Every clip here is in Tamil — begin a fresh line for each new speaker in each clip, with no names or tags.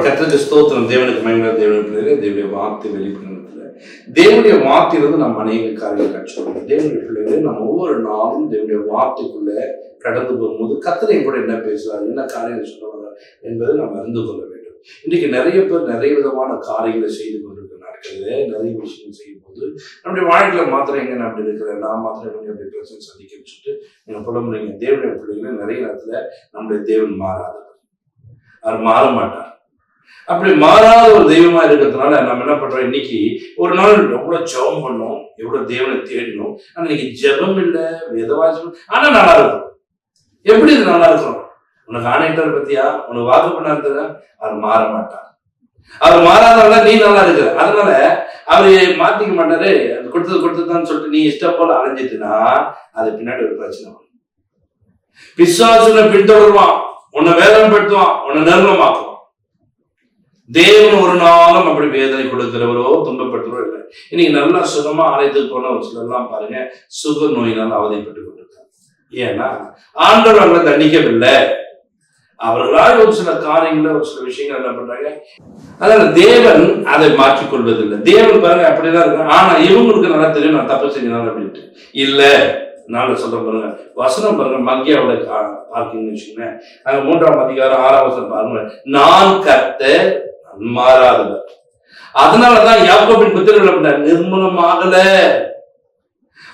கர்த்தருக்கு ஸ்தோத்திரம். தேவனுக்கு மகிமை. தேவனுடைய வார்த்தை வெளிப்படுகிறது. தேவனுடைய வார்த்தையிலிருந்து நம்ம அநேக காரியங்கள் கற்றுக்கொள்ளணும். தேவனுடைய பிள்ளைகளை நம்ம ஒவ்வொரு நாளும் தேவனுடைய வார்த்தைக்குள்ள கடந்து போகும்போது கர்த்தர் கூட என்ன பேசுறாரு, என்ன காரியங்கள் சொல்லுவாங்க என்பதை நம்ம அறிந்து கொள்ள வேண்டும். இன்றைக்கு நிறைய பேர் நிறைய விதமான காரியங்களை செய்து கொண்டிருக்கிற நாட்களில் நிறைய விஷயங்கள் செய்யும் போது நம்முடைய வாழ்க்கையில மாத்திரம் எங்க அப்படி இருக்கிறேன், நான் மாத்திரம் அப்படி பிரச்சனை சந்திக்க வச்சுட்டு நீங்க புலம்புறீங்க. தேவனுடைய பிள்ளைகளை நிறைய நேரத்துல நம்முடைய தேவன் மாறாதவர், அவர் மாற மாட்டார். அப்படி மாறாத ஒரு தெய்வமா இருக்கிறதுனால நம்ம என்ன பண்றோம், இன்னைக்கு ஒரு நாள் எவ்வளவு ஜெபம் பண்ணோம், எவ்வளவு தேவனை தேடினோம். ஆனா இன்னைக்கு ஜெபம் இல்லை, வேதவாசம், ஆனா நல்லா இருக்கும். எப்படி இது நல்லா இருக்கும்? உனக்கு ஆணையிட்டார் பத்தியா, உனக்கு வாக்கு பண்ணாரு, அவர் மாற மாட்டார். அவர் மாறாதவங்க நீ நல்லா இருக்கிற, அதனால அவரு மாத்திக்க மாட்டாரு. அது கொடுத்ததுன்னு சொல்லிட்டு நீ இஷ்டம் போல அலைஞ்சிட்டுனா அது பின்னாடி ஒரு பிரச்சனை வரும். பிசாசுனை பின்தொடருவான், உன்னை வேதனைப்படுத்துவான், உன்னை நிர்மலமாக்குவான். தேவன் ஒரு நாளும் அப்படி வேதனை கொடுக்கிறவரோ துன்பப்படுத்துறோ இல்லை. இன்னைக்கு நல்லா சுகமா ஆலயத்துக்கு போன ஒரு சிலர்லாம் பாருங்க சுக நோயினால் அவதிப்பட்டு கொண்டிருக்காங்க. ஏன்னா ஆண்டவர் அவங்களை தண்டிக்கவில்லை, அவர்களால் ஒரு சில காரியங்கள ஒரு சில விஷயங்கள் என்ன பண்றாங்க. அதனால தேவன் அதை மாற்றிக் கொள்வதில்லை. தேவன் பாருங்க அப்படிதான் இருக்கு. ஆனா இவங்களுக்கு நல்லா தெரியும் நான் தப்பு செஞ்சாலும் அப்படின்ட்டு இல்ல. நான் சொல்ற பாருங்க வசனம் பாருங்க, மங்கியாவோட பார்க்கிங்கன்னு வச்சுக்கோங்க. அங்க 3ஆம் அதிகாரம் 6ஆம் வசனம் பாருங்க, நான் கர்த்தர் மாறாதவர். அதனாலதான் யாக்கோபின் புத்திரர்கள் நிர்மூலமாகல.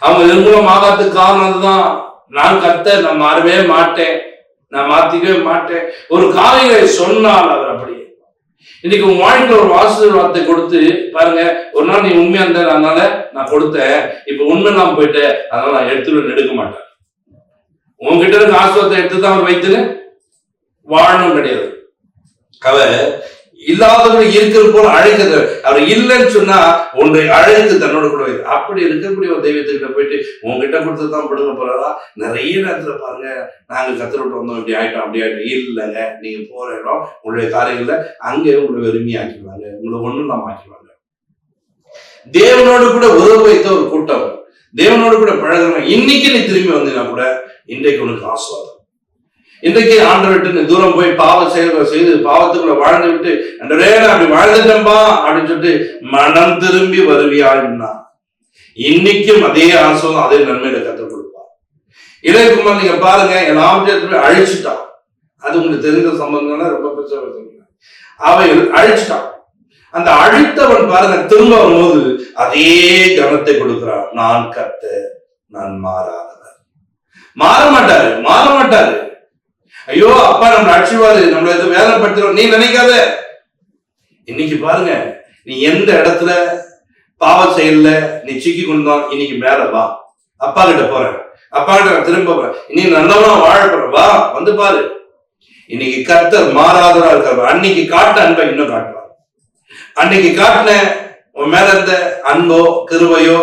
அவங்க நிர்மூலமாகாததுக்கு காரணம் அதுதான். நான் கர்த்தர், நான் மாறவே மாட்டேன், நான் மாத்திக்கவே மாட்டேன். ஒரு காரியங்களை சொன்னால் அவர் அப்படியே. இன்னைக்கு உங்க வாழ்க்கையில ஒரு ஆசீர்வாதத்தை கொடுத்து பாருங்க, ஒரு நாள் நீ உண்மையா இருந்த, அதனால நான் கொடுத்தேன், இப்ப உண்மை இல்லாம போயிட்டேன், அதனால நான் எடுக்க மாட்டேன். உங்ககிட்ட இருக்க ஆசீர்வாதத்தை எடுத்துதான் அவர் வைத்துன்னு வாழணும் கிடையாது. அவர் இல்லாதவர்கள் இருக்கிற போல அழைக்கிறது. அவர் இல்லைன்னு சொன்னா ஒன்றை அழைத்து தன்னோட கூட வைத்து அப்படி இருக்கக்கூடிய ஒரு தெய்வத்துக்கிட்ட போயிட்டு உங்ககிட்ட கொடுத்துதான் படுங்க போறாரா. நிறைய நேரத்துல பாருங்க, நாங்க கத்துட்டு வந்தோம், இப்படி ஆயிட்டோம் அப்படி ஆயிட்டோம். இல்லைங்க, நீங்க போற இடம் உங்களுடைய காரியங்கள்ல அங்கே உங்களை வெறுமையாக்கிடுவாங்க, உங்களை ஒண்ணும் இல்லாம ஆக்கிடுவாங்க. தேவனோடு கூட உறவு வைத்த ஒரு கூட்டம், தேவனோடு கூட பழகிறவங்க, இன்னைக்கு நீ திரும்பி வந்தீங்கன்னா கூட இன்றைக்கு உனக்கு ஆசுவாதம். இன்றைக்கு ஆண்டவர்கிட்ட தூரம் போய் பாவ செயல்களை செய்து பாவத்துக்குள்ள வாழ்ந்து விட்டு அன்றே அப்படி வாழ்ந்துட்டம்பா அப்படின்னு சொல்லிட்டு மனம் திரும்பி வருவியாள்னா இன்னைக்கும் அதே ஆசையும் அதே நன்மையில கற்றுக் கொடுப்பான். இளையகுமார் நீங்க பாருங்க, எல்லாத்தையும் அழிச்சுட்டான். அது உங்களுக்கு தெரிந்த சம்பந்தம்னா ரொம்ப பிரச்சனை. அவைகள் அழிச்சுட்டான். அந்த அழித்தவன் பாருங்க திரும்ப வரும்போது அதே கனத்தை கொடுக்கிறான். நான் கர்த்தர், நான் மாறாதவர். மாற மாட்டாரு. ஐயோ அப்பா நம்ம அழிச்சுவாரு, நம்மள எது வேதனைப்படுத்துறோம் நீ நினைக்காத. இன்னைக்கு பாருங்க, நீ எந்த இடத்துல பாவ செயல்ல நீ சிக்கி கொண்டான், இன்னைக்கு மேல வா, அப்பா கிட்ட போறேன், அப்பா கிட்ட நான் திரும்ப போறேன், இன்னைக்கு நல்லவனா வாழ போறேன், வா வந்து பாரு. இன்னைக்கு கர்த்தர் மாறாதவரா இருக்காரு. அன்னைக்கு காட்ட அன்பை இன்னும் காட்டுவார். அன்னைக்கு காட்டின உன் மேல இருந்த அன்போ கிருபையோ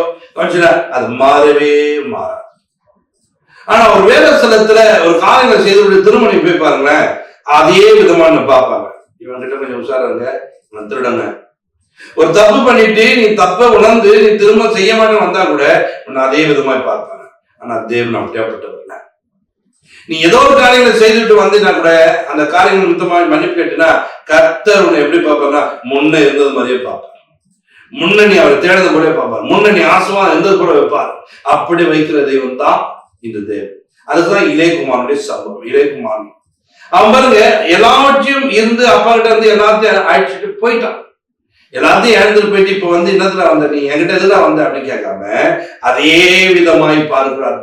அது மாறவே மாறாது. ஆனா ஒரு வேதஸ்தலத்துல ஒரு காரியங்களை செய்து திருமணி போய் பாருங்களேன், அதே விதமான பார்ப்பாங்க. இவன் கிட்ட கொஞ்சம் உஷாராங்க, இவன் திருடங்க. ஒரு தப்பு பண்ணிட்டு நீ தப்ப உணர்ந்து நீ திரும்ப செய்ய மாட்டேன்னு வந்தா கூட உன்னை அதே விதமாய் பார்ப்பாங்க. ஆனா தேவன் அப்படியாப்பட்டவர்ல. நீ ஏதோ ஒரு காரியங்களை செய்துட்டு வந்தீங்கன்னா கூட அந்த காரியங்கள் நிமித்தமாக மன்னிப்பு கேட்டினா கர்த்தர் உன்னை எப்படி பார்ப்பாருன்னா முன்ன இருந்தது மாதிரியே பார்ப்பார். முன்ன நீ அவரை தேடுறது போல பார்ப்பார். முன்ன நீ ஆசமா இருந்தது போல வைப்பார். அப்படி வைக்கிற தெய்வம் தான் இந்த தேவன். அதுதான் இளையகுமாரனுடைய சம்பவம். இளையகுமாரன் அவன் பாருங்க எல்லாவற்றையும் இருந்து அப்பா கிட்ட இருந்து எல்லாத்தையும் அழிச்சுட்டு போயிட்டான். எல்லாத்தையும் இழந்துட்டு போயிட்டு இப்ப வந்து என்னத்துல வந்த, நீ என்கிட்ட எதுதான் வந்த அப்படின்னு கேட்காம அதே விதமாய் பார்க்கிறார்,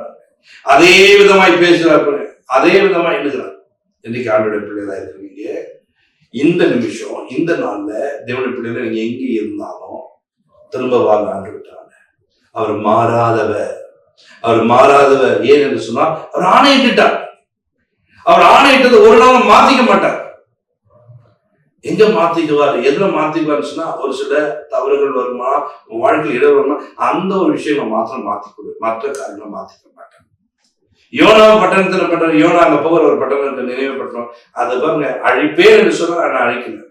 அதே விதமாய் பேசுறார், அதே விதமா எழுதுறார். இன்னைக்கு ஆண்டோட பிள்ளைகளா இருக்கிறீங்க, இந்த நிமிஷம் இந்த நாள்ல தேவனுடைய பிள்ளைகளை நீங்க எங்க இருந்தாலும் திரும்ப வாங்க ஆண்டு விட்டாங்க. அவர் மாறாதவர். ஏன் என்று சொன்னா அவர் ஆணையிட்டார். அவர் ஆணையிட்டது ஒரு நாளும் மாத்திக்க மாட்டார். எங்க மாத்திக்குவார், எதுல மாத்திக்குவார்னு சொன்னா ஒரு சில தவறுகள் வருமா, வாழ்க்கையில் இடம் வருமா, அந்த ஒரு விஷயம் மாத்திரம் மாத்திக்கொடு, மற்ற காரியங்களை மாத்திக்க மாட்டார். யோனா பட்டணத்துல பட்டணம், யோனா அங்க போகிற ஒரு பட்டணத்தை நினைவுபட்டோம். அது பாருங்க அழிப்பே என்று சொன்னா ஆனா அழிக்கல,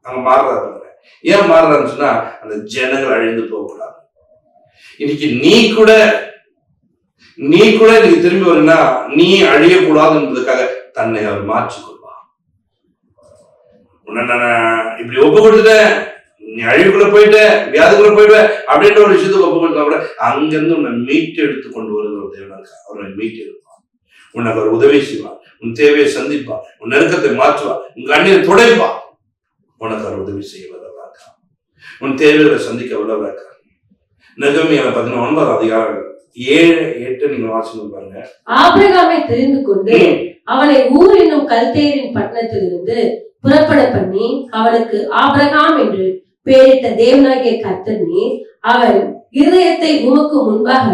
அங்க மாறுறாரு பாருங்க. ஏன் மாறுறாருன்னு சொன்னா அந்த ஜனங்கள் அழிந்து போகக்கூடாது. இன்னைக்கு நீ கூட இன்னைக்கு திரும்பி வருன்னா நீ அழியக்கூடாது என்பதற்காக தன்னை அவர் மாற்றிக்கொள்வார். உன்னை நான் இப்படி ஒப்பு கொடுத்துட்டேன், நீ அழிவுக்குள்ள போயிட்ட, வியாதிக்குள்ள போயிட்ட அப்படின்ற ஒரு விஷயத்துக்கு ஒப்பு கொடுத்தா கூட அங்கிருந்து உன்னை மீட்டு எடுத்து கொண்டு வருகிற ஒரு தேவனா இருக்கா. அவரை மீட்டு எடுப்பான், உனக்கு அவர் உதவி செய்வார், உன் தேவையை சந்திப்பார், உன் நெருக்கத்தை மாற்றுவார், உன் கண்ணீரை துடைப்பார். உனக்கு அவர் உதவி செய்ய வல்லவராக இருக்கா, உன் தேவைகளை சந்திக்க வல்லவராக இருக்கா. நெகமியா 19 அதிகாரம் 7-8 நீங்க வாசிச்சு பாருங்க.
ஆபிரகாமை தெரிந்து கொண்டு அவனை ஊர் என்னும் கல்தேரின் பட்டணத்திலிருந்து புறப்பட பண்ணி அவனுக்கு ஆபிரகாம் என்று பெயரிட்ட தேவனாகிய கர்த்தர் நீர், அவன் இருதயத்தை உமக்கு முன்பாக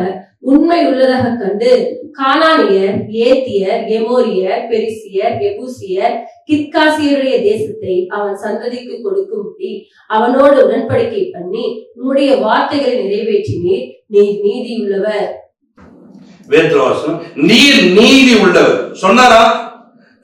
உண்மை உள்ளதாக கண்டு கானானியர், ஏத்தியர், எமோரியர், பெரிசியர், எபூசியர், கிர்காசியருடைய தேசத்தை அவன் சந்ததிக்கு கொடுக்கும்படி அவனோடு உடன்படிக்கை பண்ணி உன்னுடைய வார்த்தைகளை நிறைவேற்றினீர். நீர் நீதி உள்ளவர்.
வேதவாசனம், நீர் நீதி உள்ளவர் சொன்னாரா?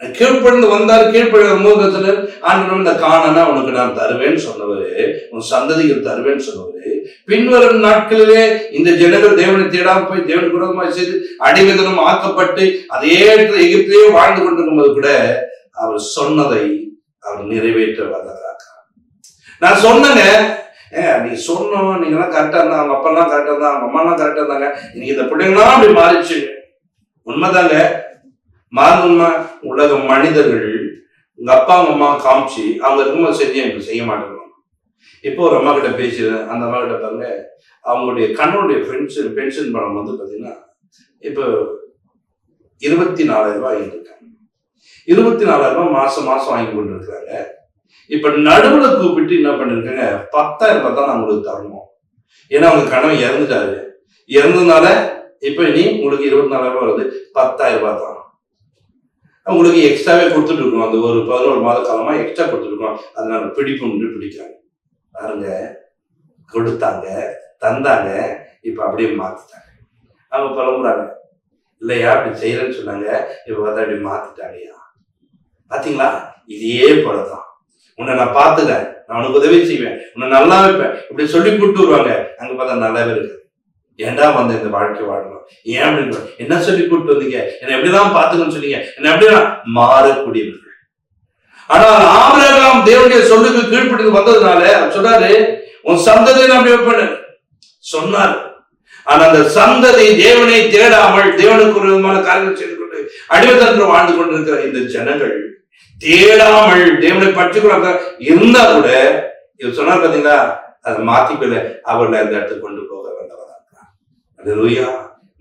கீழ்ப்படிந்து வந்தார். கீழ்ப்படிந்த மூலத்துல ஆண்டவர் இந்த காணனா உனக்கு நான் தருவேன்னு சொன்னவரு, உன் சந்ததிக்கு தருவேன்னு சொன்னவரு, பின்வரும் நாட்களிலே இந்த ஜனங்கள் தேவனை தேடாம போய் தேவனுக்கு விரோதமாக செய்து அடிமைதனம் ஆக்கப்பட்டு அதே இடத்துல எகிப்திலேயே வாழ்ந்து கொண்டிருக்கும் போது கூட அவர் சொன்னதை அவர் நிறைவேற்ற வல்லவராக. நான் சொன்னேங்க, நீ சொன்னோம், நீங்க எல்லாம் கரெக்டா இருந்தா, அவங்க அப்பா எல்லாம் கரெக்டா இருந்தா, அவங்க அம்மா எல்லாம் கரெக்டா இருந்தாங்க, இன்னைக்கு இந்த பிள்ளைங்களாம் அப்படி மாறிச்சு. உண்மைதாங்க, மாறுமா. உலக மனிதர்கள் உங்க அப்பா அவங்க அம்மா காமிச்சு அவங்க இருக்கும்போது செஞ்சு எனக்கு செய்ய மாட்டேங்க. இப்போ ஒரு அம்மா கிட்ட பேசுறேன், அந்த அம்மா கிட்ட பாருங்க, அவங்களுடைய கண்ணுடைய பென்ஷன் பணம் வந்து பாத்தீங்கன்னா இப்போ 24,000 ரூபாய் இருக்காங்க. 24,000 ரூபாய் மாசம் வாங்கி கொண்டு இருக்கிறாங்க. இப்ப நடுவுல கூப்பிட்டு என்ன பண்ணிருக்காங்க, 10,000 ரூபாய் தான் நான் உங்களுக்கு தரணும். ஏன்னா அவங்க கணவன் இறந்துட்டாரு. இறந்ததுனால இப்ப இனி உங்களுக்கு 24,000 ரூபாய் வருது, 10,000 ரூபாய் தான் உங்களுக்கு எக்ஸ்ட்ராவே கொடுத்துட்டு இருக்கோம். அந்த ஒரு 11 மாத காலமா எக்ஸ்ட்ரா கொடுத்துருக்கோம். அதனால பிடிப்பு பிடிக்காங்க பாருங்க. கொடுத்தாங்க, தந்தாங்க, இப்ப அப்படியே மாத்திட்டாங்க. அவங்க புலம்புறாங்க, இல்லையா அப்படி செய்யறேன்னு சொன்னாங்க, இப்ப பார்த்தா அப்படி மாத்திட்டாங்கயா. பாத்தீங்களா, இதே போலதான் உன்னை நான் பாத்துக்கிறேன், நான் உனக்கு உதவி செய்வேன், உன்னை நல்லா வைப்பேன், இப்படி சொல்லி கூப்பிட்டு வருவாங்க. அங்க பார்த்தா நல்லாவே இருக்கு. ஏன்டா வந்து இந்த வாழ்க்கை வாழணும், ஏன் அப்படி என்ன சொல்லி கூப்பிட்டு வந்தீங்க, என்னை எப்படிதான் பாத்துக்கணும்னு சொன்னீங்க, என்ன எப்படிதான் மாறக்கூடியவர்கள். ஆனால் ஆபிரகாம் தேவனுடைய சொல்லுக்கு கீழ்ப்படிந்து வந்ததுனால சொன்னாரு, உன் சந்ததியை நான் அப்படி வைப்பேன்னு சொன்னார். ஆனா அந்த சந்ததி தேவனை தேடாமல் தேவனுக்கு ஒரு விதமான காரியங்கள் செய்து கொண்டு அடிமைத்தனத்தில் வாழ்ந்து கொண்டிருக்கிற இந்த ஜனங்கள் தேடாமல் தேவனை பற்றிக்கொள்ள இருந்தா கூட இவர் சொன்னார் பாத்தீங்களா, அதை மாத்திக்கல அவர்களை அந்த இடத்துக்கு கொண்டு போக வேண்டவராக. அல்லேலூயா.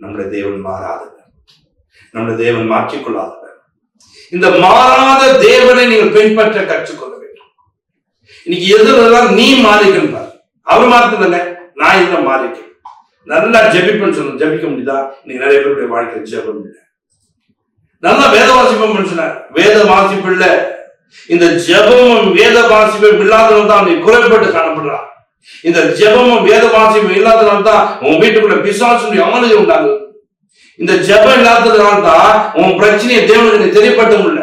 நம்முடைய தேவன் மாறாதவர், நம்முடைய தேவன் மாற்றிக்கொள்ளாதவர். இந்த மாறாத தேவனை நீங்கள் பின்பற்ற கற்றுக்கொள்ள வேண்டும். இன்னைக்கு எதிரெல்லாம் நீ மாறிக்கணும் பாரு, அவர் மாத்தல, நான் இதுல மாறிக்கணும். நல்லா ஜெபிப்பேன்னு சொன்ன, ஜெபிக்க முடியுதா? இன்னைக்கு நிறைய பேருடைய வாழ்க்கை ஜெபம் இல்லை. நல்லா வேத வாசிப்போம் சொன்னார், வேத வாசிப்பு இல்ல. இந்த ஜெபமும் வேத வாசிப்பும் இல்லாதவன் தான் நீ குறைப்பட்டு காணப்படுறான். இந்த ஜெபமும் வேத வாசிப்பும் இல்லாதவன் தான் உன் வீட்டுக்குள்ள பிசாசுடைய ஆளுகை உண்டாகுது. இந்த ஜெபம் இல்லாததுனால தான் உன் பிரச்சனையை தேவனுக்கு தெரியப்பட்ட முடியல.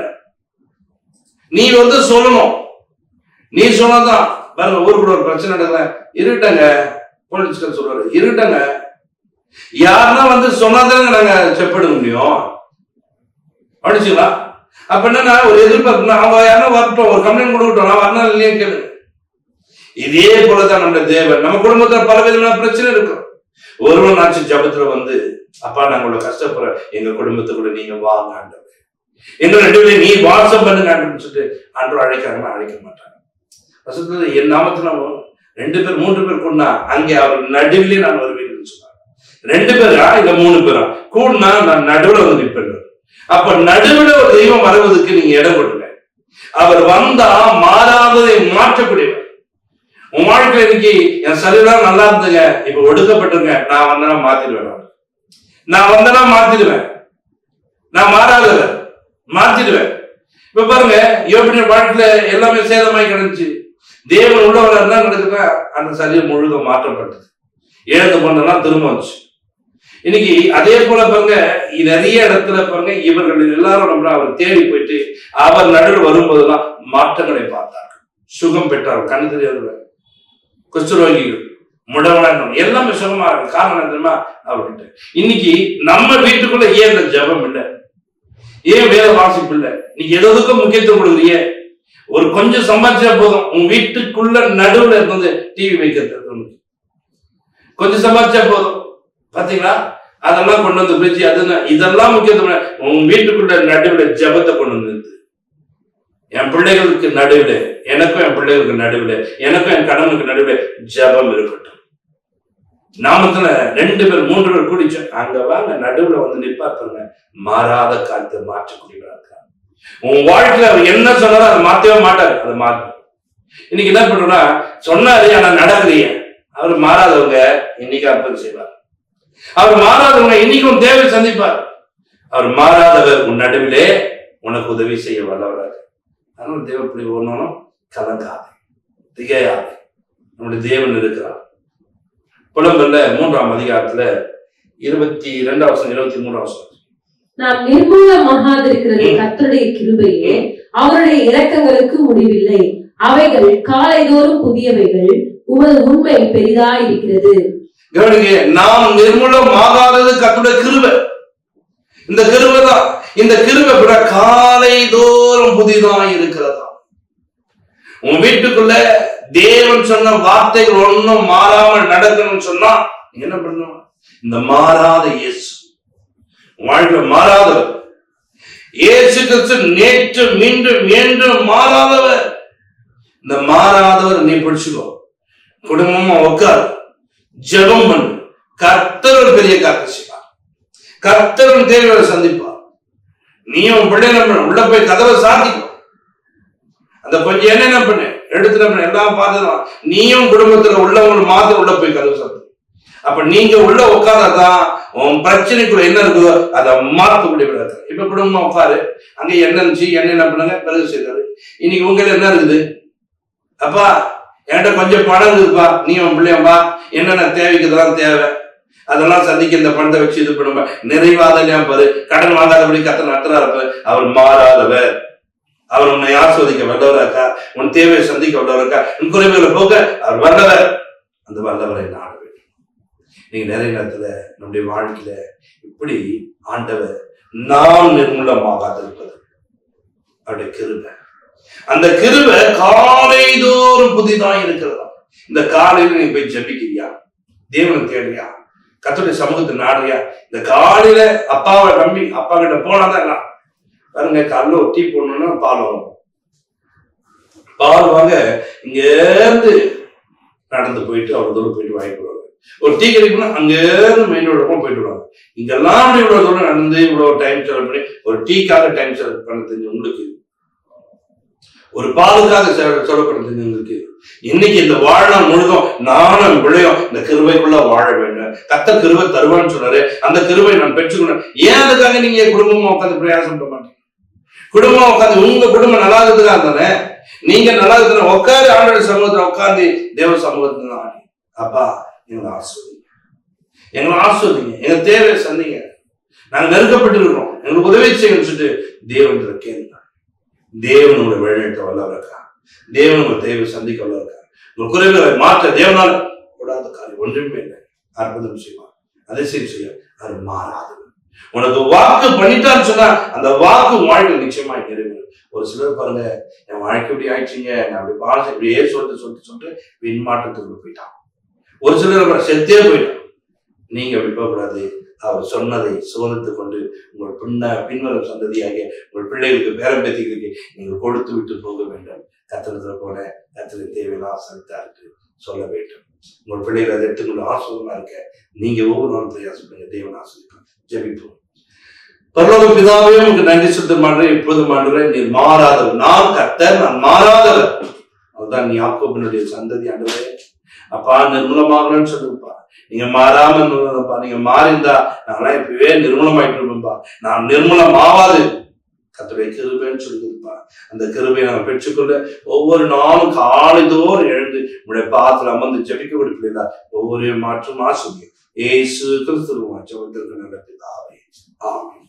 நீ வந்து சொல்லணும், நீ சொன்னதான் பாருங்க. ஊருக்குள்ள ஒரு பிரச்சனை நடக்கல, இருட்டங்க போலீஸ்கார் சொல்றாரு, இருட்டங்க யாருன்னா வந்து சொன்னாதாங்க நாங்க செப்பட முடியும் படிச்சுங்களா. அப்ப என்னன்னா ஒரு எதிர்பார்ப்பு, அவங்க யாரும் வரட்டும், ஒரு கம்ப்ளைண்ட் கொடுக்கட்டும், நான் வரணும் இல்லையே கேளு. இதே போலதான் நம்ம தேவன். நம்ம குடும்பத்துல பல விதமான பிரச்சனை இருக்கும். ஒருவன் ஆச்சு ஜபத்துல வந்து, அப்பா நாங்களோட கஷ்டப்படுற எங்க குடும்பத்தை கூட நீங்க வாங்க ஆண்டவர், எங்க ரெண்டு பேரும் நீ வாசம் பண்ணுங்க ஆண்டவர்னு சொல்லிட்டு ஆண்டவர் அழைக்கிறாங்கன்னா அழைக்க மாட்டாங்க. வசத்துல என் நாமத்துல 2 பேர் 3 பேர் கொண்டா அங்கே அவர் நடுவிலே நான் வருவேன் சொன்னாங்க. 2 பேரா இல்ல 3 பேரா கூடனா நான் நடுவுல வந்து நிற்பேன். அப்ப நடுவுல ஒரு தெய்வம் வருவதற்கு நீங்க இடம் கொடுங்க. அவர் வந்தா மாறாததை மாற்றக்கூடியவர். உன் வாழ்க்கை இன்னைக்கு என் சரீரம் நல்லா இருந்துங்க, இப்ப ஒடுக்கப்பட்டிருங்க, நான் வந்தனா மாத்திடுவேன், நான் வந்தனா மாத்திடுவேன், நான் மாறாதவர் மாத்திடுவேன். இப்ப பாருங்க, யோபின் வாழ்க்கையில எல்லாமே சேதமாய் கிடந்துச்சு. தேவன் உள்ளவர் என்ன நடக்குதுன்னா அந்த சரீரம் முழுக்க மாற்றப்பட்டது. இழந்து போனதெல்லாம் திரும்ப வந்துச்சு. இன்னைக்கு அதே போல பாருங்க, நிறைய இடத்துல பாருங்க, இவர்கள் எல்லாரும் நம்ம அவர் தேடி போயிட்டு அவர் நடுவில் வரும்போதெல்லாம் மாற்றங்களை பார்த்தார்கள், சுகம் பெற்றார்கள். கண்ணு தெரியாத குஷ்டரோகிகள், முடவன எல்லாமே சுகமா இருக்கு. காரணம் தெரியுமா? அவர்கிட்ட. இன்னைக்கு நம்ம வீட்டுக்குள்ள ஏன் இந்த ஜபம் இல்லை, ஏன் வேத வாசிப்பு இல்லை, நீங்க எதுக்கும் முக்கியத்துவம் கொடுக்குறீங்க? ஒரு கொஞ்சம் சம்பாதிச்சா போதும். உங்க வீட்டுக்குள்ள நடுவுல இருந்து டிவி வைக்கிறது கொஞ்சம் சம்பாதிச்சா போதும். பாத்தீங்களா? அதெல்லாம் கொண்டு வந்து பிரிச்சு இதெல்லாம் முக்கியத்துவம். உங்க வீட்டுக்குள்ள நடுவுல ஜபத்தை கொண்டு வந்து என் பிள்ளைகளுக்கு நடுவுல, எனக்கும் என் பிள்ளைகளுக்கு நடுவுல, எனக்கும் என் கணவனுக்கு நடுவுல ஜபம் இருக்கட்டும். நாமத்துல 2 பேர் 3 பேர் கூடிச்சு அங்க வாங்க நடுவுல வந்து நிப்பாருங்க. மாறாத காலத்தை மாற்றக்கூடியவராக இருக்காங்க. உன் வாழ்க்கையில அவர் என்ன சொன்னாலும் அதை மாற்றவே மாட்டாரு. அதை மாற்ற இன்னைக்கு என்ன பண்றோம்னா, சொன்னாரு ஆனா நடக்கலையே. அவர் மாறாதவங்க இன்னைக்கு அற்புதம் செய்வார். அவர் மாறாதவங்க இன்னைக்கும் தேவை சந்திப்பார். அவர் மாறாதவர் உன் நடுவிலே உனக்கு உதவி செய்ய வல்லவராக. அதனால தேவப்படி ஒன்னும் கலங்காது, திகையாது. நம்முடைய தேவன் இருக்கிறார். புலம்பல்ல 3ஆம் அதிகாரத்துல 22 23
நாம் நிர்மூலமாகாதிருக்கிறது கர்த்தருடைய கிருபையே, அவருடைய இரக்கங்களுக்கு முடிவில்லை. அவைகள் காலைதோறும் புதியவைகள், உமது உண்மை பெரிதாய் இருக்கிறது.
நாம் நிர்மூலமாகாதது கர்த்தருடைய கிருபை. இந்த கிருபை தான். இந்த கிருபை காலைதோறும் புதிதாய் இருக்கிறதா. உன் வீட்டுக்குள்ள தேவன் சொன்ன வார்த்தைகள் ஒன்னும் மாறாமல் நடக்கணும்னு சொன்னா என்ன பண்ணணும்? இந்த மாறாத இயேசு வாழ்க்கை மாறாதவர். இயேசு கிறிஸ்து நேற்று மீண்டும் என்றும் மாறாதவர். இந்த மாறாதவர் நீ பிடிச்சுக்கோ. குடும்பமா உட்கார், ஜெபம் பண்ணு. கர்த்தர் ஒரு பெரிய காரியம் செய்வார். கர்த்தர் தேவையை சந்திப்பார். நீயும் பிள்ளை உள்ள போய் கதவை சாத்திக்கும். அந்த கொஞ்சம் என்ன பண்ணு, எடுத்துட்டு எல்லாம் பார்த்துதான். நீயும் குடும்பத்துல உள்ளவங்க மாத்திரம் உள்ள போய் கதவு சாத்து. அப்ப நீங்க உள்ள உட்கார்தான் உன் பிரச்சனைக்குள்ள என்ன இருக்குதோ அதை மாற்றக்கூடிய விடாது. இப்ப குடும்பம் உட்காரு, அங்க என்ன இருந்துச்சு, என்ன பண்ணுங்க, பிறகு செய்தாரு. இன்னைக்கு உங்ககிட்ட என்ன இருக்குது? அப்பா என்கிட்ட கொஞ்சம் பணம் இருக்குதுப்பா, நீ உன் பிள்ளையம்பா என்னென்ன தேவைக்குதெல்லாம் தேவை, அதெல்லாம் சந்திக்க இந்த பணத்தை வச்சு இது பண்ணுவா. நிறைவாதலையாம் பாரு, கடன் வாங்காதபடி கத்த நடத்துறாரு. அவர் மாறாதவர். அவர் உன்னை ஆஸ்வதிக்க வல்லவராக்கா, உன் தேவையை சந்திக்க வல்லவராக்கா, உன் குறைவுகளை போக அவர் வல்லவர். அந்த வல்லவரை நாட வேண்டும். நீங்க நிறைய நேரத்துல நம்முடைய வாழ்க்கையில இப்படி ஆண்டவர் நாம் நிர்மூலமாகாது இருப்பது அவருடைய கிருபை. அந்த கிருபை காலைதோறும் புதிதாக இருக்கிறதா. இந்த காலையில நீ போய் ஜெபிக்கிறியா, தேவனை தேடுறியா, கர்த்தருடைய சமூகத்தை நாடுறியா? இந்த காலையில அப்பாவை நம்பி அப்பா கிட்ட போனாதான் பாருங்க. காலைல ஒரு டீ போடணும்னா பால் வாங்க, பால் வாங்க இங்க இருந்து நடந்து போயிட்டு அவ்வளவு தூரம் போயிட்டு வாங்கிட்டு. ஒரு டீ கிடைக்கும்னா அங்க இருந்து மெயின் ரோடு போயிட்டு வருவாங்க. இங்கெல்லாம் இவ்வளவு தூரம் நடந்து இவ்வளவு டைம் செலவு பண்ணி ஒரு டீக்காக டைம் செலவு பண்ண தெரிஞ்சு உங்களுக்கு, ஒரு பாலுக்காக செலவு பண்ண தெரிஞ்சு உங்களுக்கு. இன்னைக்கு இந்த வாழ்நாள் முழுதும் நானும் பிள்ளையும் இந்த கிருபைக்குள்ள வாழ வேண்டும். கர்த்தர் கிருபை தருவான்னு சொன்னாரு. அந்த கிருபை நான் பெற்றுக்கணும். ஏன் அதுக்காக நீங்க குடும்பமா உட்காந்து பிரயாசம் பண்ண மாட்டீங்க? குடும்பம் உட்காந்து உங்க குடும்பம் நல்லா இருக்கிறதுக்காக தானே. நீங்க நல்லா இருக்கிற உட்காந்து ஆண்டோட சமூகத்துல உட்காந்து தேவ சமூகத்துல ஆடி, அப்பா எங்களை ஆஸ்வதிங்க, எங்க தேவையை சந்திங்க, நாங்க நெருக்கப்பட்டு இருக்கிறோம், எங்களுக்கு உதவி செய்யணும்னு சொல்லிட்டு தேவன் கேளுங்க. தேவன் உங்களை வழிநடத்த வல்லவரா இருக்கா. தேவன் உங்க தேவையை சந்திக்க வல்லவரா இருக்கா. உங்க குறைகளை மாற்ற தேவனால கூடாத காரியம் ஒன்றுமே இல்லை. அற்புதம் செய்வார், அதிசயம் செய்ய அது மாறாது. உனக்கு வாக்கு பண்ணிட்டான்னு சொன்னா அந்த வாக்கு வாழ்க்கை நிச்சயமா நிறைவேறும். ஒரு சிலர் பாருங்க, என் வாழ்க்கை இப்படி ஆயிடுச்சுங்க, நான் அப்படி பாச இப்படியே சொல்லிட்டு பின்மாற்றத்துக்கு போயிட்டான். ஒரு சிலர் செத்தே போயிட்டான். நீங்க அப்படி போகக்கூடாது. அவர் சொன்னதை சுதந்தித்துக் கொண்டு உங்கள் பின்வரும் சந்ததியாக உங்கள் பிள்ளைகளுக்கு பேரம்பேத்திகளுக்கு நீங்கள் கொடுத்து விட்டு போக வேண்டும். கத்திரத்துல போன கத்திர தேவையெல்லாம் சந்தா இருக்கு சொல்ல வேண்டும். உங்கள் பிள்ளைகளை அதை எடுத்துக்கொண்டு ஆசிரியமா இருக்க நீங்க ஒவ்வொரு நாளும் பிரயாசப்படுங்க. தேவன் ஆசிரியப்பா. ஜெபிப்போம். பரலோக பிதாவே உங்களுக்கு நன்றி சுத்தம் பண்றேன். எப்போதும் ஆண்டவரே, நீர் மாறாதவர். நான் கர்த்தர், நான் மாறாதவர். அதுதான் நீ யாக்கோபினுடைய சந்ததி ஆண்டவரே. அப்பா நிர்மூலமாகணும்னு சொல்லுப்பா. நீங்க மாறாம இருப்பா. நீங்க மாறிந்தா நாங்களாம் இப்பவே நிர்மூலமாயிட்டு இருப்போம்ப்பா. நான் நிர்மூலம் ஆவாது. கர்த்தருடைய கிருபைன்னு சொல்லிருப்பா. அந்த கிருபையை நாங்கள் பெற்றுக்கொள்ள ஒவ்வொரு நாளும் காலைதோறும் எழுந்து உங்களுடைய பாதத்தில் அமர்ந்து ஜெபிக்க விடுப்பீங்களா? ஒவ்வொரு மாற்றும் ஆசிரியம் ஏசு கிறிஸ்துவின் ஜெபத்திற்கு நல்ல பிதாவே. ஆமென்.